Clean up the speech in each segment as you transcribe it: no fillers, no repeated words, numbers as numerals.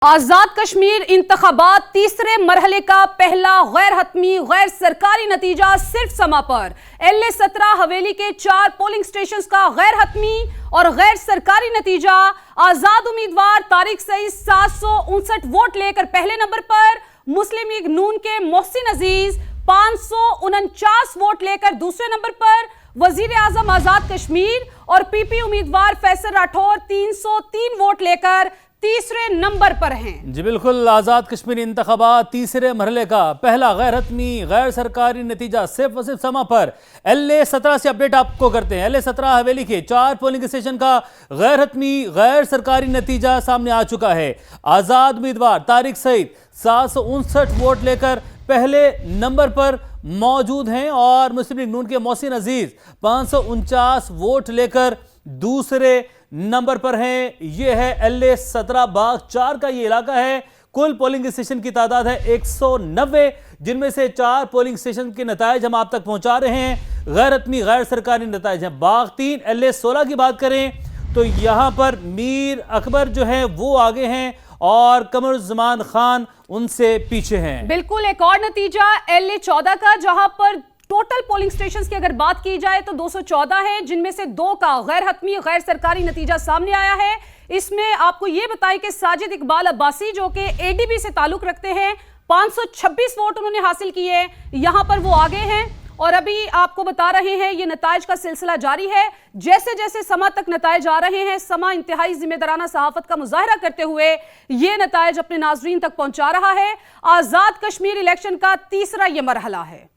आजाद कश्मीर इंतखाबात तीसरे मरहले का पहला गैर हतमी गैर सरकारी नतीजा सिर्फ समा पर। LA-17 हवेली के 4 पोलिंग स्टेशंस का गैर हतमी और गैर सरकारी नतीजा। आजाद उम्मीदवार तारिक सईद 759 वोट लेकर पहले नंबर पर, मुस्लिम लीग नून के मोहसिन अजीज 549 वोट लेकर दूसरे नंबर पर, वजीर आजम आजाद कश्मीर और PP उम्मीदवार फैसल राठौर 303 वोट लेकर तीसरे नंबर पर हैं। जी बिल्कुल, आज़ाद कश्मीर इंतखाबात तीसरे मरहले का पहला गैर हतमी गैर सरकारी नतीजा सिर्फ और सिर्फ समा पर। LA-17 से अपडेट आपको करते हैं। LA-17 हवेली के 4 पोलिंग स्टेशन का गैर हतमी गैर सरकारी नतीजा सामने आ चुका है। आज़ाद उम्मीदवार तारिक सईद 759 वोट लेकर पहले नंबर पर मौजूद हैं और मुस्लिम लीग नून के मोहसिन अजीज 549 वोट लेकर दूसरे नंबर पर हैं। यह है LA-17 बाग 4 का ये इलाका है। कुल पोलिंग स्टेशन की तादाद है 190, जिनमें से 4 पोलिंग स्टेशन के नतायज हम आप तक पहुंचा रहे हैं। गैर हतमी गैर सरकारी नतायज हैं। बाग 3 LA-16 की बात करें तो यहां पर मीर अकबर जो है वो आगे हैं और कमरुज़्ज़मान खान उनसे पीछे हैं। बिल्कुल, एक और नतीजा LA-14 का, जहां पर टोटल पोलिंग स्टेशंस की अगर बात की जाए तो 214 है, जिनमें से 2 का गैर हतमी गैर सरकारी नतीजा सामने आया है। इसमें आपको यह बताएं कि साजिद इकबाल अब्बासी जो कि ADB से ताल्लुक रखते हैं 526 वोट उन्होंने हासिल किए, यहां पर वो आगे हैं। और अभी आपको बता रहे हैं ये नतायज का सिलसिला जारी है। जैसे जैसे समा तक नतायज आ रहे हैं, समा इंतहाई जिम्मेदाराना सहाफत का मुजाहरा करते हुए ये नतायज अपने नाजरीन तक पहुंचा रहा है। आजाद कश्मीर इलेक्शन का तीसरा ये मरहला है।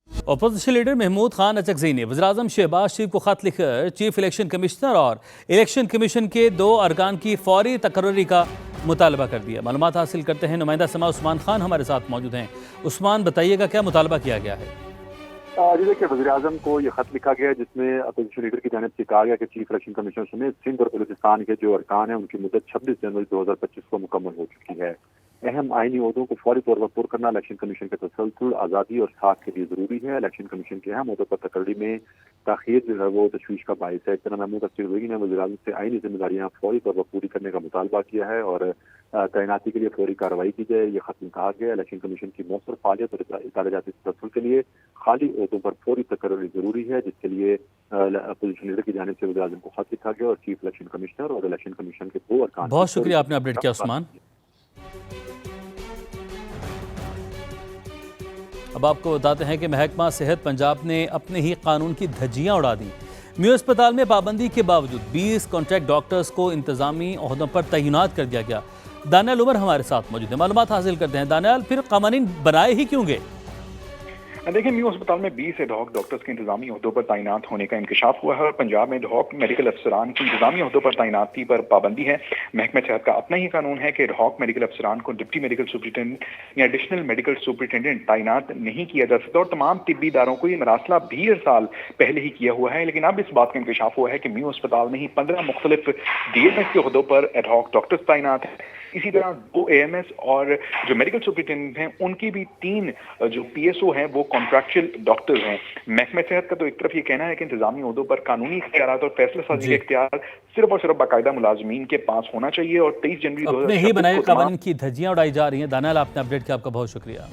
अपोजिशन लीडर महमूद खान अचकज़ई ने वज़ीर-ए-आज़म शहबाज शरीफ को खत लिखकर चीफ इलेक्शन कमिश्नर और इलेक्शन कमीशन के 2 अरकान की फौरी तकर्री का मुतालबा कर दिया। मालूमात हासिल करते हैं, नुमाइंदा समा उस्मान खान हमारे साथ मौजूद हैं। उस्मान, बताइएगा क्या मुतालबा किया गया है? जी देखिए, वज़ीर-ए-आज़म को ये खत लिखा गया जिसमें अपोजिशन लीडर की जानिब से कहा गया कि चीफ इलेक्शन कमीशन समेत सिंध और बलूचिस्तान के जो अरकान हैं उनकी मुद्दत 26 जनवरी 2025 को मुकम्मल हो चुकी है। अहम आईनी ओहदों को फौरी तौर पर पूरा करना इलेक्शन कमीशन के तसलसल, आज़ादी और साख के लिए जरूरी है। इलेक्शन कमीशन के अहम ओहदों पर तकर्री में ताखीर जो है वो तशवीश का बाइस है। इस तरह महमूद अख्तर ने वज़ीर-ए-आज़म से आईनी जिम्मेदारियाँ फौरी तौर पर पूरी करने का मुतालबा किया है और तैनाती के लिए फौरी कार्रवाई की जाए। ये खत में कहा गया इलेक्शन कमीशन की मौसर फालियत और इतालाजाती तसलसल के लिए खाली ओहदों पर फौरी तकर्री जरूरी है, जिसके लिए अपोजिशन लीडर की जानिब से वज़ीर-ए-आज़म को खत लिखा गया और चीफ इलेक्शन कमिश्नर और इलेक्शन कमीशन के 2 अरकान। बहुत शुक्रिया, आपने अपडेट किया उस्मान। अब आपको बताते हैं कि महकमा सेहत पंजाब ने अपने ही कानून की धज्जियां उड़ा दी। म्यू अस्पताल में पाबंदी के बावजूद 20 कॉन्ट्रैक्ट डॉक्टर्स को इंतजामी ओहदों पर तैनात कर दिया गया। दानियाल उमर हमारे साथ मौजूद है, मालूमात हासिल करते हैं। दानियाल, फिर कानून बनाए ही क्यों गए? देखिए, म्यू अस्पताल में 20 एडहॉक डॉक्टर्स के इंतजामी ओहदों पर तैनात होने का इंकशाफ हुआ है और पंजाब में एडहॉक मेडिकल अफसरान की इंतजामी ओहदों पर तैनाती पर पाबंदी है। महकमा सेहत का अपना ही कानून है कि एडहॉक मेडिकल अफसरान को डिप्टी मेडिकल सुपरिटेंडेंट या एडिशनल मेडिकल सुपरिटेंडेंट तैनात नहीं किया जा सकता और तमाम तिब्बी इदारों को ये मरासला 20 साल पहले ही किया हुआ है। लेकिन अब इस बात का इंकशाफ हुआ है कि म्यू अस्पताल में ही 15 मुख्तलिफ DMS के ओहदों पर एडहॉक डॉक्टर्स तैनात है। इसी तरह 2 AMS और जो मेडिकल सुपरिटेंडेंट हैं उनकी भी 3 जो PSO हैं वो कॉन्ट्रैक्चुअल डॉक्टर्स हैं। महकमा सेहत का तो एक तरफ ये कहना है कि इंतजामी ओहदों पर कानूनी इख्तियारात और फैसला साजी के इख्तियार सिर्फ और सिर्फ बाकायदा मुलाजमीन के पास होना चाहिए और 23 जनवरी अपने ही बनाए कानून की धज्जियां उड़ाई जा रही हैं। दानियाल, आपने अपडेट किया, आपका बहुत शुक्रिया।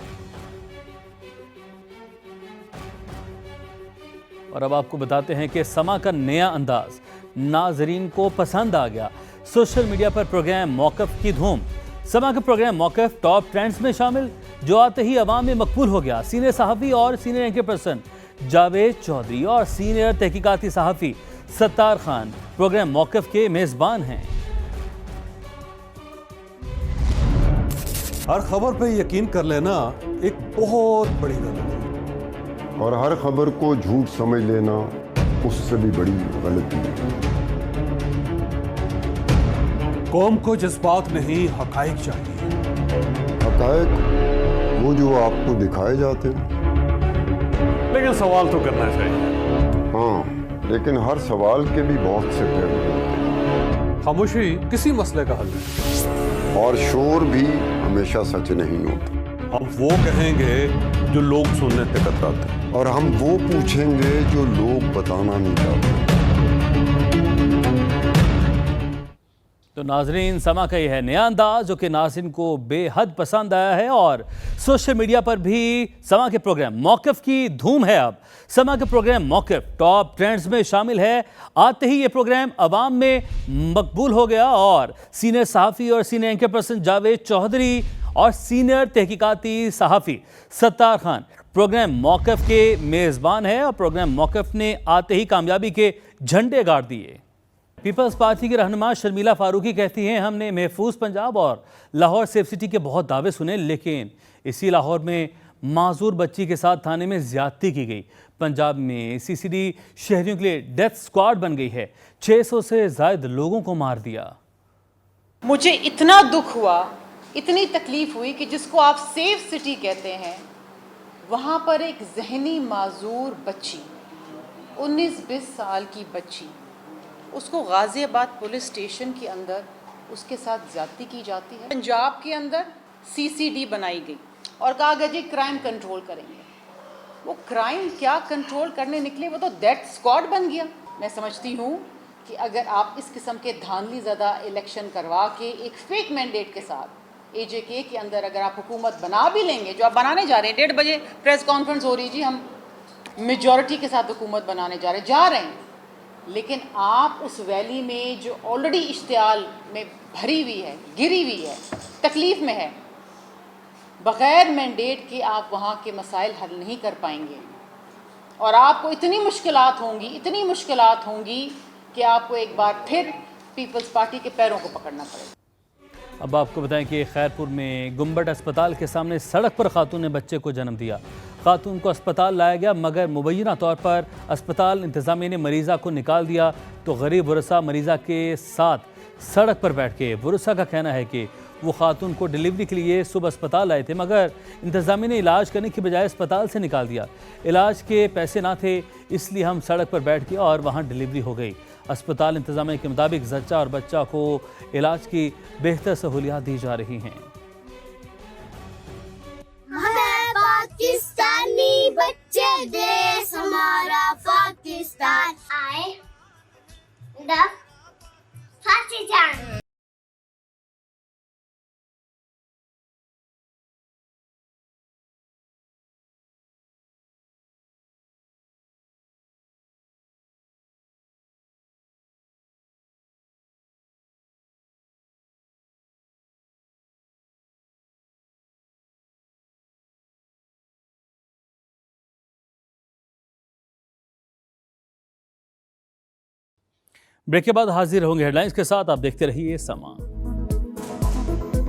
और अब आपको बताते हैं कि समा का नया अंदाज नाजरीन को पसंद आ गया। सोशल मीडिया पर प्रोग्राम मौकफ की धूम। समा का प्रोग्राम मौकफ टॉप ट्रेंड्स में शामिल, जो आते ही अवाम में मकबूल हो गया। सीनियर सहाफ़ी और senior anchor person Javed Chaudhry और सीनियर तहकीकाती सहाफ़ी सत्तार खान प्रोग्राम मौकफ के मेज़बान हैं। हर खबर पे यकीन कर लेना एक बहुत बड़ी गलती है और हर खबर को झूठ समझ लेना उससे भी बड़ी गलती है। कौम को जज्बात नहीं, हकायक चाहिए। हकायक वो जो आपको दिखाए जाते हैं, लेकिन सवाल तो करना चाहिए। हाँ, लेकिन हर सवाल के भी बहुत से पहलू होते हैं। खामोशी किसी मसले का हल नहीं और शोर भी हमेशा सच नहीं होता। हम वो कहेंगे जो लोग सुनने से कतराते हैं और हम वो पूछेंगे जो लोग बताना नहीं चाहते। तो नाजरीन, समा का यह है नया अंदाज जो कि नाज़रीन को बेहद पसंद आया है और सोशल मीडिया पर भी समा के प्रोग्राम मौक़िफ़ की धूम है। अब समा के प्रोग्राम मौक़िफ़ टॉप ट्रेंड्स में शामिल है। आते ही ये प्रोग्राम अवाम में मकबूल हो गया और सीनियर सहाफ़ी और senior anchor person Javed Chaudhry और सीनियर तहकीकाती सहाफ़ी सत्तार खान प्रोग्राम मौक़िफ़ के मेज़बान है और प्रोग्राम मौक़िफ़ ने आते ही कामयाबी के झंडे गाड़ दिए। पीपल्स पार्टी की रहनुमा शर्मिला फारूकी कहती हैं, हमने महफूज पंजाब और लाहौर सेफ सिटी के बहुत दावे सुने, लेकिन इसी लाहौर में माजूर बच्ची के साथ थाने में ज्यादती की गई। पंजाब में सीसीडी शहरियों के लिए डेथ स्क्वाड बन गई है। 600 से ज्यादा लोगों को मार दिया। मुझे इतना दुख हुआ, इतनी तकलीफ हुई कि जिसको आप सेफ सिटी कहते हैं, वहाँ पर एक जहनी माजूर बच्ची 19-20 साल की बच्ची, उसको गाज़ियाबाद पुलिस स्टेशन के अंदर उसके साथ ज़्यादती की जाती है। पंजाब के अंदर सीसीडी बनाई गई और कहा गया जी क्राइम कंट्रोल करेंगे। वो क्राइम क्या कंट्रोल करने निकले, वो तो डेथ स्क्वाड बन गया। मैं समझती हूँ कि अगर आप इस किस्म के धांधली ज़्यादा इलेक्शन करवा के एक फेक मैंडेट के साथ AJK के अंदर अगर आप हुकूमत बना भी लेंगे, जो आप बनाने जा रहे हैं, 1:30 बजे प्रेस कॉन्फ्रेंस हो रही जी, हम मेजॉरिटी के साथ हुकूमत बनाने जा रहे हैं, लेकिन आप उस वैली में जो ऑलरेडी इश्तियाल में भरी हुई है, गिरी हुई है, तकलीफ़ में है, बग़ैर मैंडेट के आप वहाँ के मसाइल हल नहीं कर पाएंगे और आपको इतनी मुश्किलात होंगी कि आपको एक बार फिर पीपल्स पार्टी के पैरों को पकड़ना पड़ेगा। अब आपको बताएं कि खैरपुर में गुम्बट अस्पताल के सामने सड़क पर खातून ने बच्चे को जन्म दिया। खातून को अस्पताल लाया गया, मगर मुबैना तौर पर अस्पताल इंतज़ामिया ने मरीज़ा को निकाल दिया तो गरीब वरसा मरीज़ा के साथ सड़क पर बैठ के। वरसा का कहना है कि वो खातून को डिलीवरी के लिए सुबह अस्पताल आए थे, मगर इंतज़ामिया ने इलाज करने की बजाय अस्पताल से निकाल दिया। इलाज के पैसे ना थे, इसलिए हम सड़क पर बैठ गए और वहाँ डिलीवरी हो गई। अस्पताल इंतज़ामिया के मुताबिक जच्चा और बच्चा को इलाज की बेहतर सहूलियात दी जा रही हैं। पाकिस्तानी बच्चे, देश हमारा पाकिस्तान, आए पाकिस्तान। ब्रेक के बाद हाजिर होंगे हेडलाइंस के साथ। आप देखते रहिए समा।